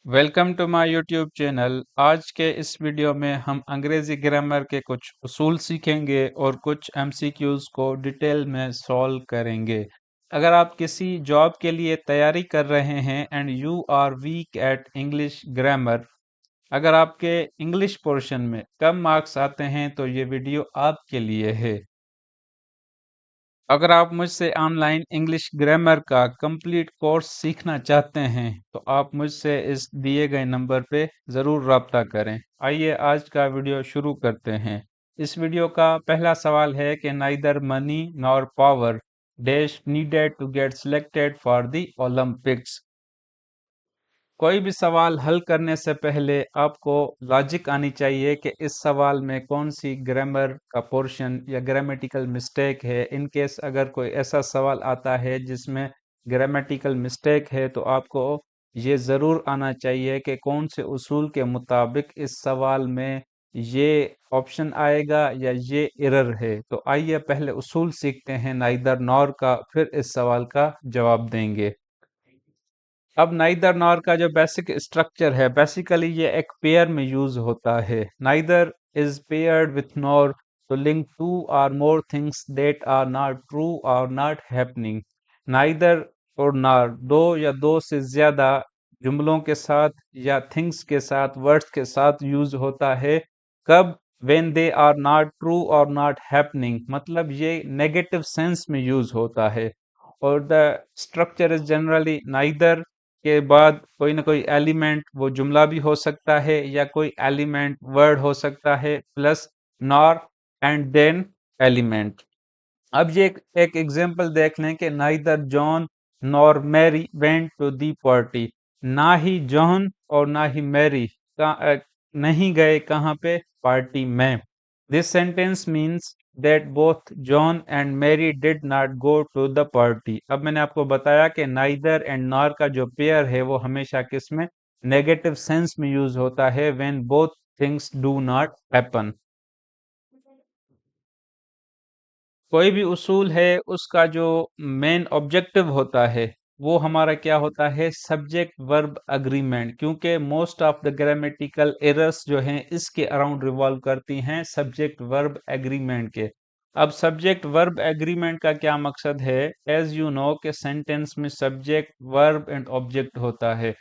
Welcome to my YouTube channel. आज के इस वीडियो में हम अंग्रेजी ग्रामर के कुछ उसूल सीखेंगे और कुछ एमसीक्यूज को डिटेल में सॉल्व करेंगे। अगर आप किसी जॉब के लिए तैयारी कर रहे हैं and you are weak at English grammar, अगर आपके इंग्लिश पोर्शन में कम मार्क्स आते हैं तो ये वीडियो आपके लिए है। अगर आप मुझसे ऑनलाइन इंग्लिश ग्रामर का कंप्लीट कोर्स सीखना चाहते हैं तो आप मुझसे इस दिए गए नंबर पे ज़रूर रब्ता करें। आइए आज का वीडियो शुरू करते हैं। इस वीडियो का पहला सवाल है कि neither money nor power dash needed to get selected for the Olympics. कोई भी सवाल हल करने से पहले आपको लॉजिक आनी चाहिए कि इस सवाल में कौन सी ग्रामर का पोर्शन या ग्रामेटिकल मिस्टेक है। इन केस अगर कोई ऐसा सवाल आता है जिसमें ग्रामेटिकल मिस्टेक है तो आपको ये ज़रूर आना चाहिए कि कौन से उसूल के मुताबिक इस सवाल में ये ऑप्शन आएगा या ये एरर है। तो आइए पहले उसूल सीखते हैं नाइदर नॉर का, फिर इस सवाल का जवाब देंगे। अब नाइदर नॉर का जो बेसिक स्ट्रक्चर है, बेसिकली ये एक पेयर में यूज होता है। Neither is paired with nor to link two और more things that are not true और नॉट हैपनिंग। नाइदर और नॉर दो या दो से ज्यादा जुमलों के साथ या थिंग्स के साथ, वर्ड्स के साथ यूज होता है। कब? When they are not true और नॉट हैपनिंग, मतलब ये नेगेटिव सेंस में यूज होता है। और the structure is generally neither के बाद कोई ना कोई एलिमेंट, वो जुमला भी हो सकता है या कोई एलिमेंट वर्ड हो सकता है, plus nor and then element. अब ये एक एग्जांपल देख लें कि neither John nor Mary went to the party. ना ही जॉन और ना ही मैरी नहीं गए कहाँ पे? पार्टी में। This sentence means that both John and Mary did not go to the party. अब मैंने आपको बताया कि नाइदर एंड नॉर का जो पेयर है वो हमेशा किस में? नेगेटिव सेंस में यूज होता है, when both things do not happen. कोई भी उसूल है उसका जो मेन ऑब्जेक्टिव होता है वो हमारा क्या होता है? Subject verb agreement. क्योंकि most of the grammatical errors जो हैं इसके अराउंड रिवॉल्व करती हैं सब्जेक्ट वर्ब एग्रीमेंट के। अब सब्जेक्ट वर्ब एग्रीमेंट का क्या मकसद है? एज यू नो के सेंटेंस में सब्जेक्ट वर्ब एंड ऑब्जेक्ट होता है।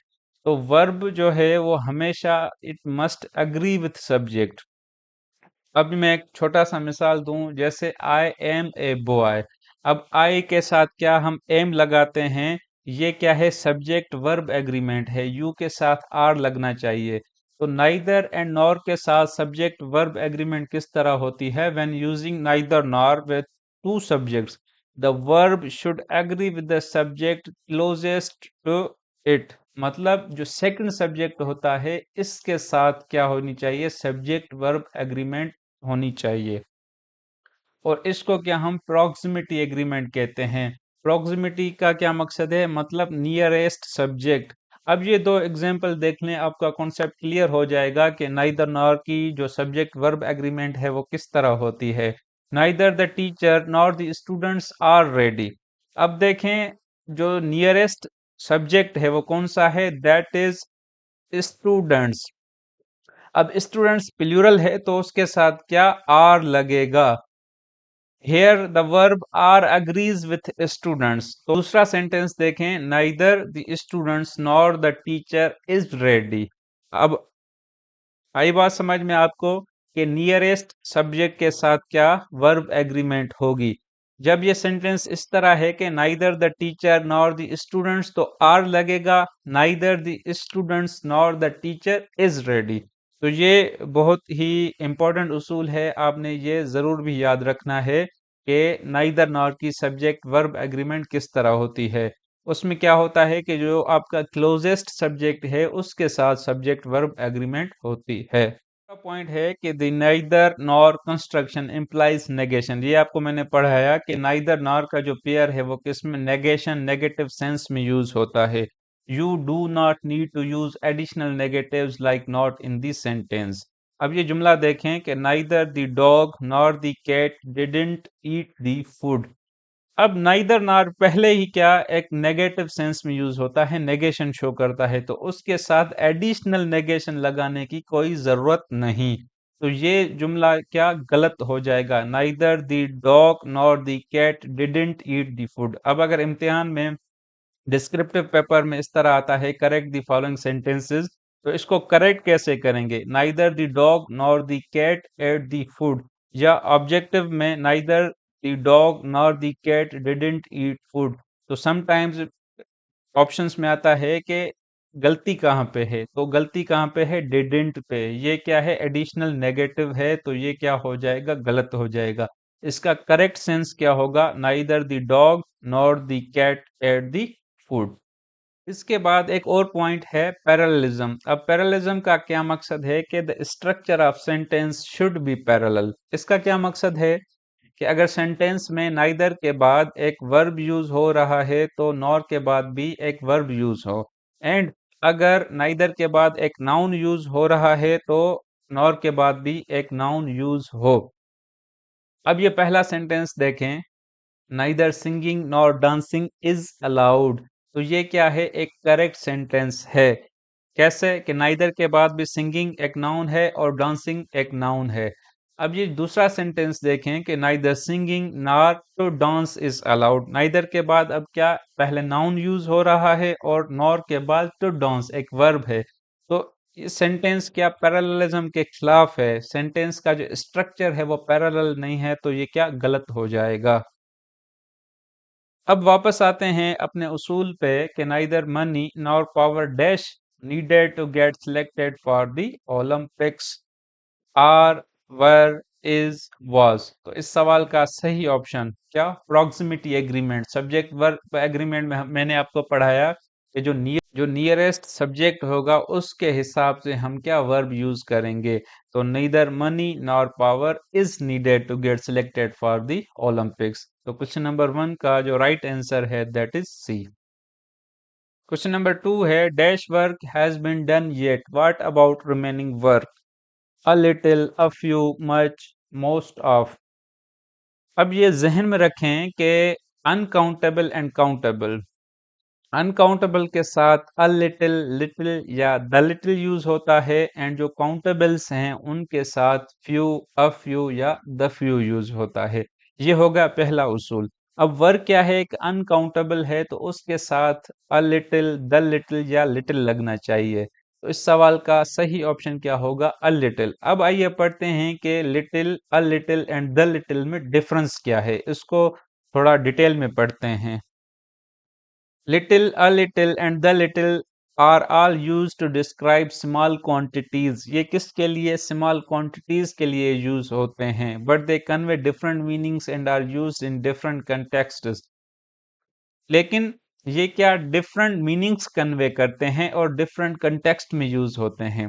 तो वर्ब जो है वो हमेशा it must agree with subject. अब मैं एक छोटा सा मिसाल दूं, जैसे आई एम ए बॉय। अब आई के साथ क्या हम एम लगाते हैं? ये क्या है? सब्जेक्ट वर्ब एग्रीमेंट है, यू के साथ आर लगना चाहिए। तो नाइदर एंड नॉर के साथ सब्जेक्ट वर्ब एग्रीमेंट किस तरह होती है? When using neither nor with two subjects, the verb should agree with the subject closest to it. मतलब जो सेकंड सब्जेक्ट होता है इसके साथ क्या होनी चाहिए? सब्जेक्ट वर्ब एग्रीमेंट होनी चाहिए। और इसको क्या हम प्रॉक्सिमिटी एग्रीमेंट कहते हैं। प्रॉक्सिमिटी का क्या मकसद है? मतलब नियरेस्ट सब्जेक्ट। अब ये दो एग्जांपल देख लें, आपका कॉन्सेप्ट क्लियर हो जाएगा कि नाइदर नॉर की जो सब्जेक्ट वर्ब एग्रीमेंट है वो किस तरह होती है। Neither the teacher nor the students are ready. अब देखें, जो नियरेस्ट सब्जेक्ट है वो कौन सा है? That is students. अब स्टूडेंट्स प्लूरल है तो उसके साथ क्या? आर लगेगा। Here the verb are agrees with students. तो दूसरा सेंटेंस देखें, neither the students nor the teacher is ready. अब आई बात समझ में आपको कि नियरेस्ट सब्जेक्ट के साथ क्या वर्ब एग्रीमेंट होगी। जब ये सेंटेंस इस तरह है कि neither the teacher nor the students, तो आर लगेगा। Neither the students nor the teacher is ready. तो ये बहुत ही इंपॉर्टेंट उसूल है, आपने ये जरूर भी याद रखना है कि नाइदर नॉर की सब्जेक्ट वर्ब एग्रीमेंट किस तरह होती है। उसमें क्या होता है कि जो आपका क्लोजेस्ट सब्जेक्ट है उसके साथ सब्जेक्ट वर्ब एग्रीमेंट होती है। पॉइंट है कि the neither nor construction implies negation. ये आपको मैंने पढ़ाया कि नाइदर नॉर का जो पेयर है वो किसमें? नेगेशन, नेगेटिव सेंस में यूज होता है। You do not need to use additional negatives like not in this sentence. अब ये जुमला देखें कि neither the dog nor the cat didn't eat the food. अब नाइदर नार पहले ही क्या एक नेगेटिव सेंस में यूज होता है, नेगेशन शो करता है, तो उसके साथ एडिशनल नेगेशन लगाने की कोई जरूरत नहीं। तो ये जुमला क्या गलत हो जाएगा, neither the dog nor the cat didn't eat the food. अब अगर इम्तिहान में डिस्क्रिप्टिव पेपर में इस तरह आता है करेक्ट द फॉलोइंग सेंटेंसेस, तो इसको करेक्ट कैसे करेंगे, neither the dog nor the cat ate the food, या ऑब्जेक्टिव में neither the dog nor the cat didn't eat food. तो समटाइम्स ऑप्शंस में आता है कि गलती कहाँ पे है, तो गलती कहाँ पे है, डिडंट पे। ये क्या है, एडिशनल नेगेटिव है, तो ये क्या हो जाएगा, गलत हो जाएगा। इसका करेक्ट सेंस क्या होगा, neither the dog nor the cat ate the food. इसके बाद एक और पॉइंट है पैरेललिज्म। अब पैरेललिज्म का क्या मकसद है कि the structure of sentence should be parallel. इसका क्या मकसद है कि अगर सेंटेंस में नाइदर के बाद एक वर्ब यूज हो रहा है तो नॉर के बाद भी एक वर्ब यूज हो, एंड अगर नाइदर के बाद एक नाउन यूज हो रहा है तो नॉर के बाद भी एक नाउन यूज हो। अब ये पहला सेंटेंस देखें, neither singing nor dancing is allowed. तो ये क्या है, एक करेक्ट सेंटेंस है। कैसे कि नाइदर के बाद भी सिंगिंग एक नाउन है और डांसिंग एक नाउन है। अब ये दूसरा सेंटेंस देखें कि neither singing nor to dance is allowed. Neither के बाद अब क्या, पहले नाउन यूज हो रहा है और नॉर के बाद टू डांस एक वर्ब है। तो ये सेंटेंस क्या पैरेललिज्म के खिलाफ है, सेंटेंस का जो स्ट्रक्चर है वो पैरेलल नहीं है, तो ये क्या गलत हो जाएगा। अब वापस आते हैं अपने उसूल पे कि neither money nor power dash needed to get selected for the Olympics, are were is was. तो इस सवाल का सही ऑप्शन क्या, proximity agreement. Subject verb agreement में मैंने आपको पढ़ाया कि जो नियरेस्ट सब्जेक्ट होगा उसके हिसाब से हम क्या वर्ब यूज करेंगे। तो neither money nor power is needed to get selected for the Olympics. तो क्वेश्चन नंबर 1 का जो राइट आंसर है that is C. Question number 2 है, dash work has been done yet, what about remaining work, a little, a few, much, most of। अब ये जहन में रखें कि अनकाउंटेबल एंड काउंटेबल, अनकाउंटेबल के साथ अ लिटिल, लिटिल या द लिटिल यूज होता है, एंड जो काउंटेबल्स हैं उनके साथ फ्यू, अ फ्यू या द फ्यू यूज होता है। ये होगा पहला उसूल। अब वर्ग क्या है, एक अनकाउंटेबल है तो उसके साथ अ लिटिल, द लिटिल या लिटिल लगना चाहिए। तो इस सवाल का सही ऑप्शन क्या होगा, अ लिटिल। अब आइए पढ़ते हैं कि little, a little and the little में डिफरेंस क्या है, इसको थोड़ा डिटेल में पढ़ते हैं। Little, a little and the little are all used to describe small quantities। ये किसके लिए, small quantities के लिए यूज होते हैं, but they convey different meanings and are used in different contexts। लेकिन ये क्या डिफरेंट मीनिंग्स कन्वे करते हैं और डिफरेंट कंटेक्स्ट में यूज होते हैं।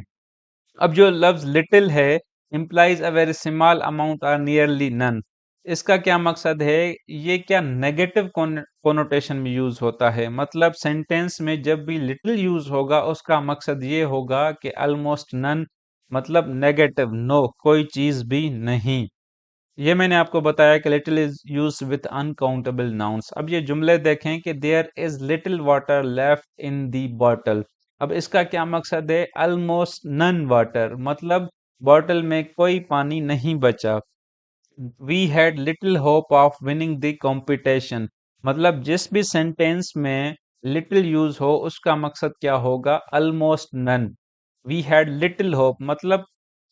अब जो लफ्ज लिटिल है implies a very small amount or nearly none। इसका क्या मकसद है, ये क्या नेगेटिव कोनोटेशन में यूज होता है, मतलब सेंटेंस में जब भी लिटिल यूज होगा उसका मकसद ये होगा कि ऑलमोस्ट नन, मतलब नेगेटिव, नो, कोई चीज भी नहीं। ये मैंने आपको बताया कि little is use with uncountable nouns. अब ये जुमले देखें कि there is little water left in the bottle. अब इसका क्या मकसद है, ऑलमोस्ट नन वाटर, मतलब बॉटल में कोई पानी नहीं बचा। We had little hope of winning the competition, मतलब जिस भी सेंटेंस में लिटिल यूज हो उसका मकसद क्या होगा, almost none. We had little hope मतलब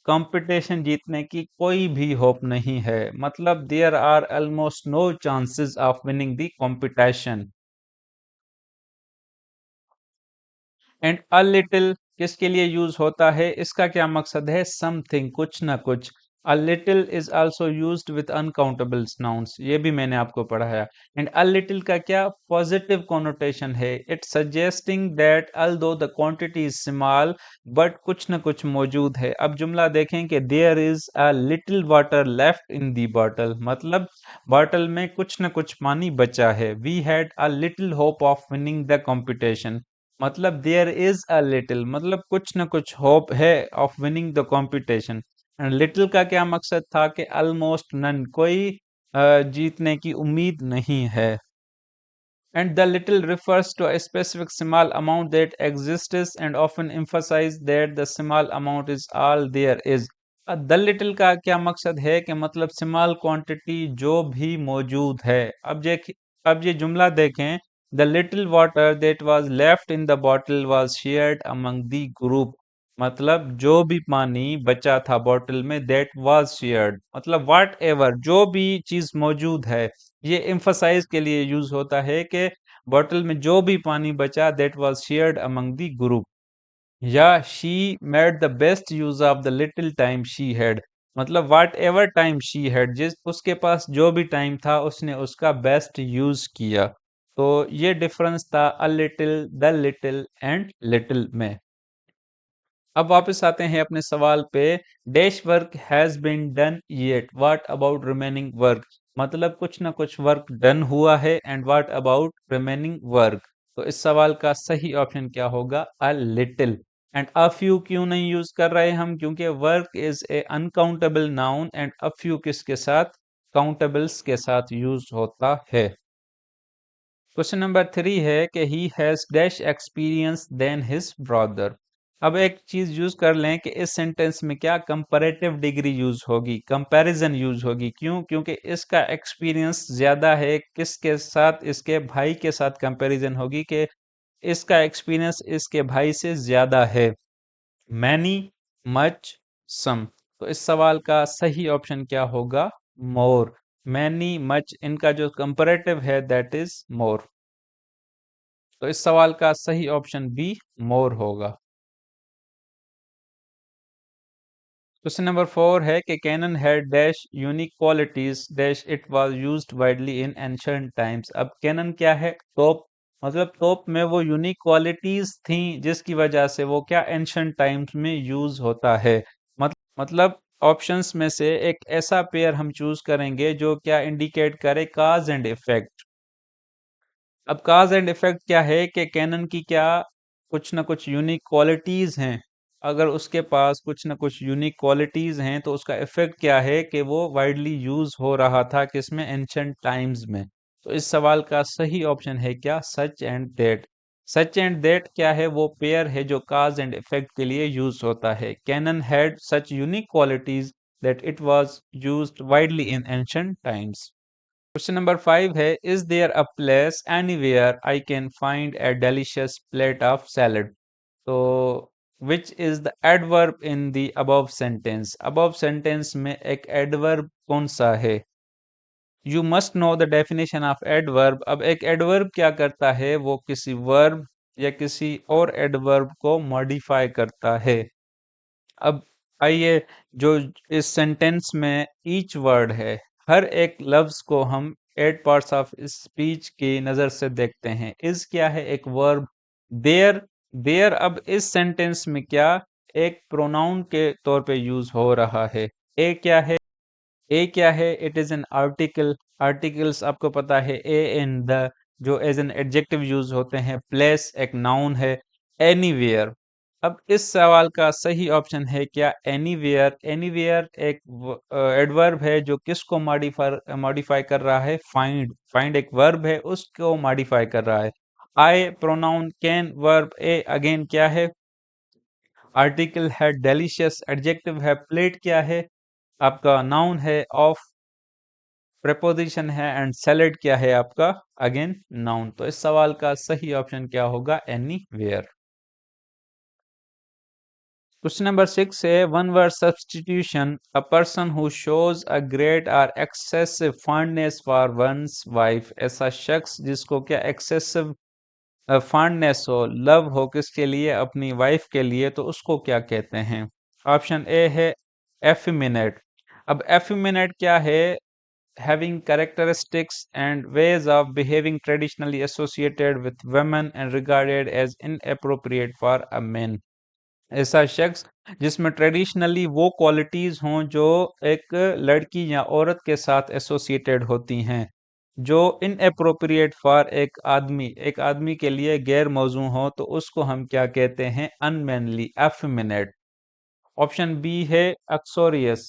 कंपटीशन जीतने की कोई भी होप नहीं है, मतलब there are almost no chances of winning the competition. And a little किसके लिए यूज होता है, इसका क्या मकसद है, समथिंग, कुछ ना कुछ। A little is also used with uncountable nouns, ये भी मैंने आपको पढ़ाया। एंड अ लिटिल का क्या पॉजिटिव कॉनोटेशन है, it suggesting that although the quantity is small but कुछ ना कुछ मौजूद है। अब जुमला देखें कि there is a little water left in the bottle, मतलब बॉटल में कुछ ना कुछ पानी बचा है। We had a little hope of winning the competition, मतलब देयर इज अ लिटिल, मतलब कुछ ना कुछ होप है of winning the competition. And little का क्या मकसद था कि ऑलमोस्ट नन, कोई जीतने की उम्मीद नहीं है। And the little refers to a specific small amount that exists and often emphasize that the small amount is all there is. The little का क्या मकसद है कि मतलब स्मॉल क्वांटिटी जो भी मौजूद है। अब ये जुमला देखें, the little water that was left in the bottle was shared among the group. मतलब जो भी पानी बचा था बॉटल में, दैट वाज शेयर्ड मतलब वाट एवर जो भी चीज मौजूद है। ये एम्फसाइज के लिए यूज होता है कि बॉटल में जो भी पानी बचा, that was shared among the group. या she made the best use of the little time she had. मतलब whatever time she had, जिस उसके पास जो भी टाइम था उसने उसका बेस्ट यूज किया। तो ये डिफरेंस था a little, the little and little में। अब वापस आते हैं अपने सवाल पे। Dash work has been done yet, what about remaining work. मतलब कुछ ना कुछ वर्क डन हुआ है, and what about remaining work. तो इस सवाल का सही ऑप्शन क्या होगा? A little. And a few क्यों नहीं यूज कर रहे हम? क्योंकि work is a uncountable noun, and a few किसके साथ? काउंटेबल्स के साथ यूज होता है। क्वेश्चन नंबर 3 है कि he has dash experience than his brother. अब एक चीज यूज कर लें कि इस सेंटेंस में क्या कंपैरेटिव डिग्री यूज होगी, कंपैरिजन यूज होगी। क्यों? क्योंकि इसका एक्सपीरियंस ज्यादा है। किसके साथ? इसके भाई के साथ कंपैरिजन होगी कि इसका एक्सपीरियंस इसके भाई से ज्यादा है। मैनी, मच, सम। तो इस सवाल का सही ऑप्शन क्या होगा? मोर। मैनी, मच, इनका जो कंपैरेटिव है दैट इज मोर। तो इस सवाल का सही ऑप्शन बी मोर होगा। क्वेश्चन नंबर 4 है कि cannon had dash unique qualities dash it was used widely in ancient times. अब कैनन क्या है? तोप। मतलब तोप में वो यूनिक क्वालिटीज थी जिसकी वजह से वो क्या एंशिएंट टाइम्स में यूज होता है। मतलब ऑप्शंस में से एक ऐसा पेयर हम चूज करेंगे जो क्या इंडिकेट करे काज एंड इफेक्ट। अब काज एंड इफेक्ट क्या है कि कैनन की क्या कुछ ना कुछ यूनिक क्वालिटीज हैं। अगर उसके पास कुछ ना कुछ यूनिक क्वालिटीज हैं तो उसका इफेक्ट क्या है कि वो वाइडली यूज हो रहा था किसमें? एंशिएंट टाइम्स में। तो इस सवाल का सही ऑप्शन है क्या? Such and that. Such and that क्या है? वो पेयर है जो काज एंड इफेक्ट के लिए यूज होता है। Cannon had such unique qualities that it was used widely in ancient times. Question number 5 है, is there a place anywhere I can find a delicious plate of salad. तो which is the adverb in the above sentence. Above sentence में एक adverb कौन सा है? You must know the definition of adverb. अब एक adverb क्या करता है? वो किसी वर्ब या किसी और एडवर्ब को मॉडिफाई करता है। अब आइए, जो इस सेंटेंस में ईच वर्ड है, हर एक लफ्ज को हम एट पार्ट्स ऑफ स्पीच की नजर से देखते हैं। इज क्या है? एक वर्ब। देयर, देयर अब इस सेंटेंस में क्या एक प्रोनाउन के तौर पे यूज हो रहा है। ए क्या है? ए क्या है? It is an article. Articles आपको पता है ए इन द, जो एज एन एडजेक्टिव यूज होते हैं। प्लेस एक नाउन है। एनीवेयर। अब इस सवाल का सही ऑप्शन है क्या? एनीवेयर। एनीवेयर एक एडवर्ब है जो किसको मॉडिफाई मॉडिफाई कर रहा है? फाइंड। फाइंड एक वर्ब है, उसको मॉडिफाई कर रहा है। I pronoun, can verb, a again क्या है? आर्टिकल है। डेलिशियस एडजेक्टिव है। प्लेट क्या है? आपका नाउन है। ऑफ प्रेपोजिशन है। एंड सैलेड क्या है आपका? Again noun. तो इस सवाल का सही ऑप्शन क्या होगा? एनीवेयर। क्वेश्चन नंबर 6 है, one word substitution, a person who shows a great और excessive fondness for one's wife. ऐसा शख्स जिसको क्या एक्सेसिव फॉन्डनेस हो, लव हो किसके लिए? अपनी वाइफ के लिए। तो उसको क्या कहते हैं? ऑप्शन ए है एफिमिनेट। अब एफिमिनेट क्या है? having characteristics and ways of behaving traditionally associated with women and regarded as inappropriate for a man। ऐसा शख्स जिसमें ट्रेडिशनली वो क्वालिटीज हों जो एक लड़की या औरत के साथ एसोसिएटेड होती हैं, जो इनअप्रोप्रिएट फॉर एक आदमी के लिए गैर मौजू हो, तो उसको हम क्या कहते हैं? अनमैनली, एफिमिनेट। ऑप्शन बी है अक्सोरियस।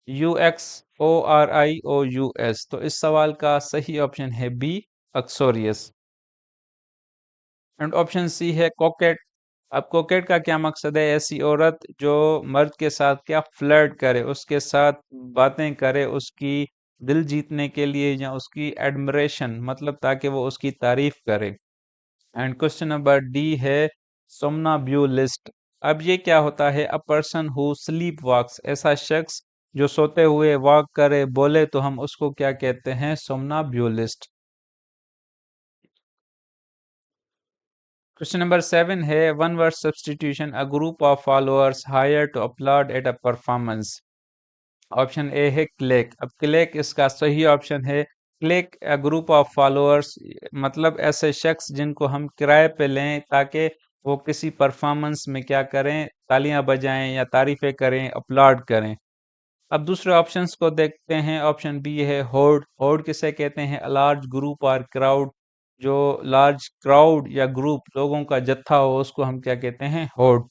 UXORIOUS। तो इस सवाल का सही ऑप्शन है बी, अक्सोरियस। एंड ऑप्शन सी है कोकेट। अब कोकेट का क्या मकसद है? ऐसी औरत जो मर्द के साथ क्या फ्लर्ट करे, उसके साथ बातें करे, उसकी दिल जीतने के लिए, या उसकी एडमिरेशन मतलब ताकि वो उसकी तारीफ करे। एंड क्वेश्चन नंबर डी है सोमनाब्यूलिस्ट। अब ये क्या होता है? अ पर्सन हु स्लीप वॉक्स, ऐसा शख्स जो सोते हुए वॉक करे, बोले, तो हम उसको क्या कहते हैं? सोमनाब्यूलिस्ट। क्वेश्चन नंबर 7 है one word substitution, a group of followers hire to applaud at a performance. Option A है क्लिक। अब क्लिक इसका सही ऑप्शन है। Click a group of followers मतलब ऐसे शख्स जिनको हम किराए पे लें ताकि वो किसी परफॉर्मेंस में क्या करें? तालियां बजाएं या तारीफें करें, अपलॉड करें। अब दूसरे ऑप्शंस को देखते हैं। ऑप्शन बी है होर्ड। होर्ड किसे कहते हैं? अ लार्ज ग्रुप और क्राउड। जो लार्ज क्राउड या ग्रुप लोगों का जत्था हो उसको हम क्या कहते हैं? होर्ड।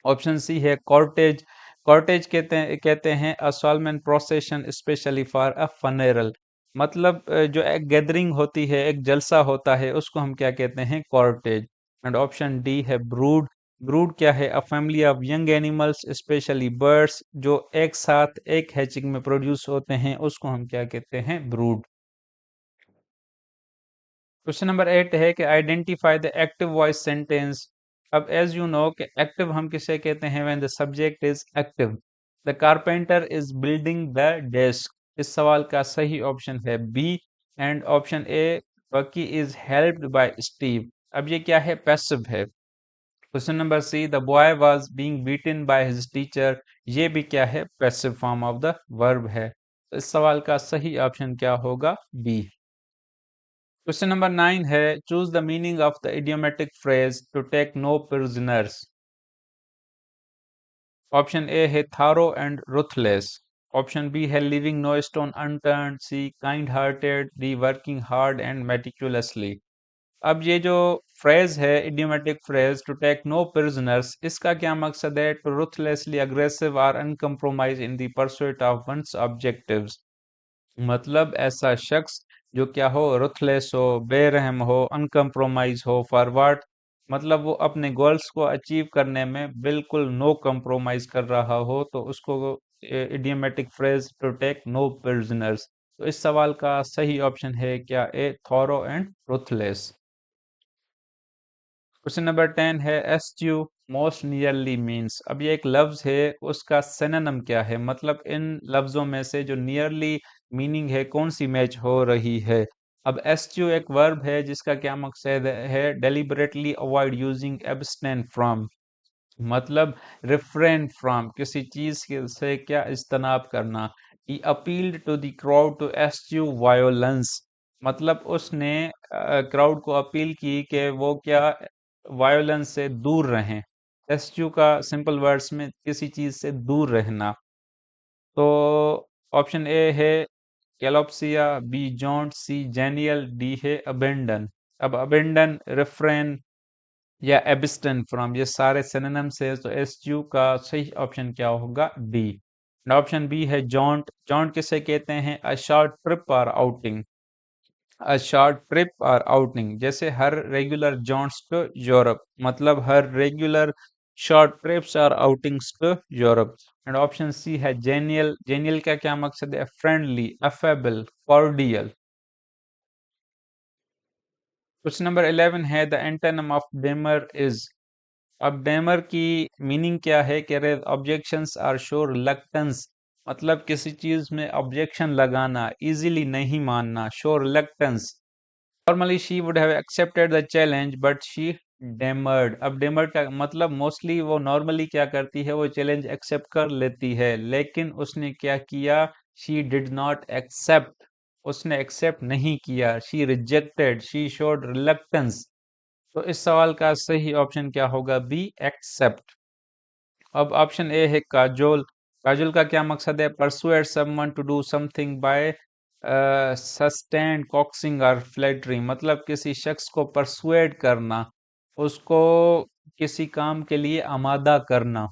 ऑप्शन सी है कॉर्टेज। कॉर्टेज कहते हैं a solemn procession specially for a funeral. मतलब जो एक गैदरिंग होती है, एक जलसा होता है, उसको हम क्या कहते हैं? कॉर्टेज। एंड ऑप्शन डी है ब्रूड। ब्रूड क्या है? A family of young animals specially birds, जो एक साथ एक हैचिंग में प्रोड्यूस होते हैं, उसको हम क्या कहते हैं? ब्रूड। क्वेश्चन नंबर 8 है कि identify the active voice sentence. अब एज यू नो कि एक्टिव हम किसे कहते हैं? When the subject is active. The carpenter is building the desk. इस सवाल का सही ऑप्शन है बी। एंड ऑप्शन ए, बकी इज हेल्प्ड बाय स्टीव। अब ये क्या है? पैसिव है। Question number C, the boy was being beaten by his teacher. ये भी क्या है? Passive form of the verb है। तो इस सवाल का सही ऑप्शन क्या होगा? बी। क्वेश्चन नंबर 9 है choose the meaning of the idiomatic phrase to take no prisoners. Option A है thorough and ruthless. Option B है living no stone unturned. C kind hearted. D working hard and meticulously. अब ये जो phrase है idiomatic phrase to take no prisoners, इसका क्या मकसद है? टू रुथलेसली अग्रेसिव और uncompromising in the pursuit of one's objectives. मतलब ऐसा शख्स जो क्या हो? रुथलेस हो, बेरहम हो, अनकम्प्रोमाइज हो, फॉरवर्ड मतलब वो अपने गोल्स को अचीव करने में बिल्कुल नो कंप्रोमाइज कर रहा हो, तो उसको idiomatic phrase to take no prisoners. तो इस सवाल का सही ऑप्शन है क्या? A, thorough and ruthless. Question number 10 है एस्ट्यू मोस्ट नियरली मीन्स। अब ये एक लफ्ज है, उसका सिनोनिम क्या है? मतलब इन लफ्जों में से जो नियरली मीनिंग है कौन सी मैच हो रही है? अब एस्ट्यू एक वर्ब है जिसका क्या मकसद है? Deliberately avoid using, abstain from. मतलब रिफ्रेन फ्रॉम, किसी चीज से क्या इज्तनाब करना। He appealed to the crowd to eschew violence. मतलब उसने क्राउड को अपील की कि वो क्या वायोलेंस से दूर रहें। एस्च्यू का सिंपल वर्ड्स में किसी चीज से दूर रहना। तो ऑप्शन ए है कैलोप्सिया, बी जॉन्ट, सी जेनियल, डी है अबेंडन। अब अबेंडन, रिफ्रेन या एबिस्टन फ्रॉम, ये सारे सिनोनिम्स है, तो एस यू का सही ऑप्शन क्या होगा? डी। ऑप्शन बी है जॉन्ट। जॉन्ट किसे कहते हैं? अ शॉर्ट ट्रिप और आउटिंग। अ शॉर्ट ट्रिप और आउटिंग, जैसे हर रेगुलर जॉन्ट्स टू यूरोप, मतलब हर रेगुलर शॉर्ट ट्रिप्स और outings to Europe. And option C है जेनियल। जेनियल का क्या मकसद है? Friendly, affable, cordial. Question number 11 है the antonym of demur is. अब डेमर की मीनिंग क्या है? कह रहे ऑब्जेक्शंस आर शो रिलक्टेंस। मतलब किसी चीज में ऑब्जेक्शन लगाना, इजीली नहीं मानना, show reluctance. Normally she would have accepted the challenge but she demurred. अब डेमर्ड का मतलब मोस्टली वो नॉर्मली क्या करती है? वो चैलेंज एक्सेप्ट कर लेती है, लेकिन उसने क्या किया? She did not accept. उसने एक्सेप्ट नहीं किया। She rejected, she showed reluctance. तो इस सवाल का सही ऑप्शन क्या होगा? B, accept. अब ऑप्शन ए है काजोल। काजोल का क्या मकसद है? Persuade someone to do something by sustained coaxing और फ्लैटरिंग। मतलब किसी शख्स को परसुएड करना, उसको किसी काम के लिए आमादा करना।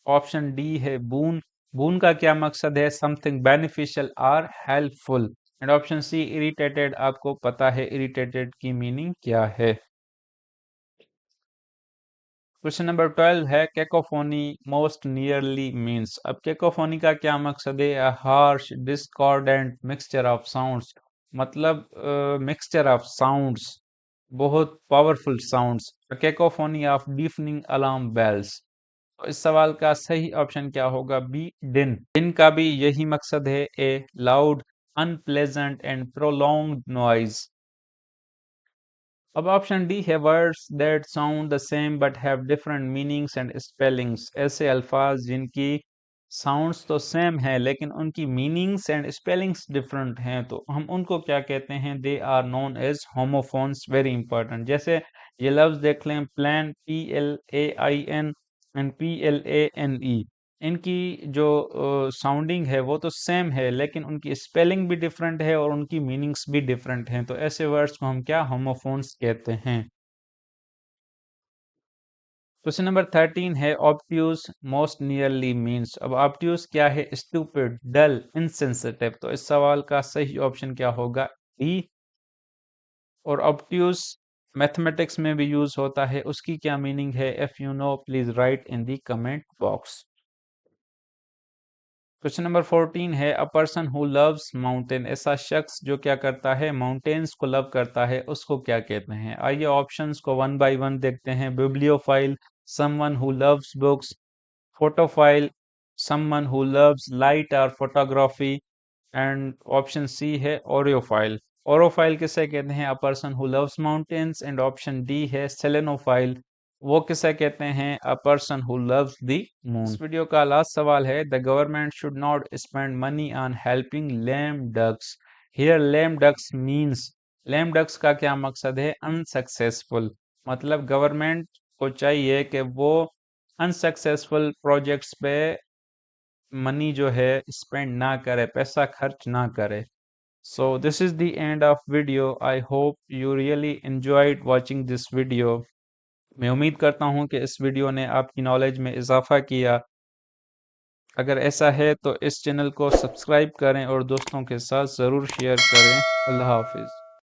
ऑप्शन डी है बून। बून का क्या मकसद है? समथिंग बेनिफिशियल और helpful. And option C irritated, आपको पता है इरिटेटेड की मीनिंग क्या है। क्वेश्चन नंबर 12 है कैकोफोनी मोस्ट नियरली मीन्स। अब कैकोफोनी का क्या मकसद है? A harsh discordant mixture of sounds, मतलब मिक्सचर ऑफ साउंड्स, बहुत powerful sounds. Cacophony of deafening alarm bells. तो इस सवाल का सही ऑप्शन क्या होगा? बी दिन। दिन का भी यही मकसद है, ए loud unpleasant and prolonged noise. अब ऑप्शन डी है words that sound the same but have different meanings and spellings. ऐसे अल्फाज जिनकी साउंड्स तो सेम है लेकिन उनकी मीनिंग्स एंड स्पेलिंग्स डिफरेंट हैं, तो हम उनको क्या कहते हैं? They are known as homophones. Very important. जैसे ये लफ्ज देख लें, प्लान, PLAIN एंड PLANE। इनकी जो साउंडिंग है वो तो सेम है लेकिन उनकी स्पेलिंग भी डिफरेंट है और उनकी मीनिंग्स भी डिफरेंट हैं, तो ऐसे वर्ड्स को हम क्या होमोफोन्स कहते हैं। क्वेश्चन नंबर 13 है ऑब्ट्यूज मोस्ट नियरली मीन्स। अब ऑब्ट्यूज क्या है? स्टूपिड, डल, इनसेंसिटिव। तो इस सवाल का सही ऑप्शन क्या होगा? डी। और ऑब्ट्यूज मैथमेटिक्स में भी यूज होता है, उसकी क्या मीनिंग है? If you know please right in the comment box. Question number 14 है अ पर्सन हु लव्स माउंटेन। ऐसा शख्स जो क्या करता है? माउंटेन्स को लव करता है, उसको क्या कहते हैं? आइए ऑप्शंस को वन बाय वन देखते हैं। Bibliophile, someone who loves books, photophile, someone who loves light और फोटोग्राफी, एंड ऑप्शन सी है ओरियोफाइल। ओरोफाइल किसे कहते हैं? A person who loves mountains. And option D है सेलेनोफाइल, वो किसे कहते हैं? A person who loves the moon. इस वीडियो का लास्ट सवाल है the government should not spend money on helping lame ducks. Here lame ducks means, lame ducks का क्या मकसद है? अनसक्सेसफुल, मतलब गवर्नमेंट को चाहिए कि वो अनसक्सेसफुल प्रोजेक्ट्स पे मनी जो है स्पेंड ना करे, पैसा खर्च ना करे। So this is the end of video. I hope you really enjoyed watching this video. मैं उम्मीद करता हूँ कि इस वीडियो ने आपकी नॉलेज में इजाफा किया। अगर ऐसा है तो इस चैनल को सब्सक्राइब करें और दोस्तों के साथ ज़रूर शेयर करें। अल्लाह हाफिज़।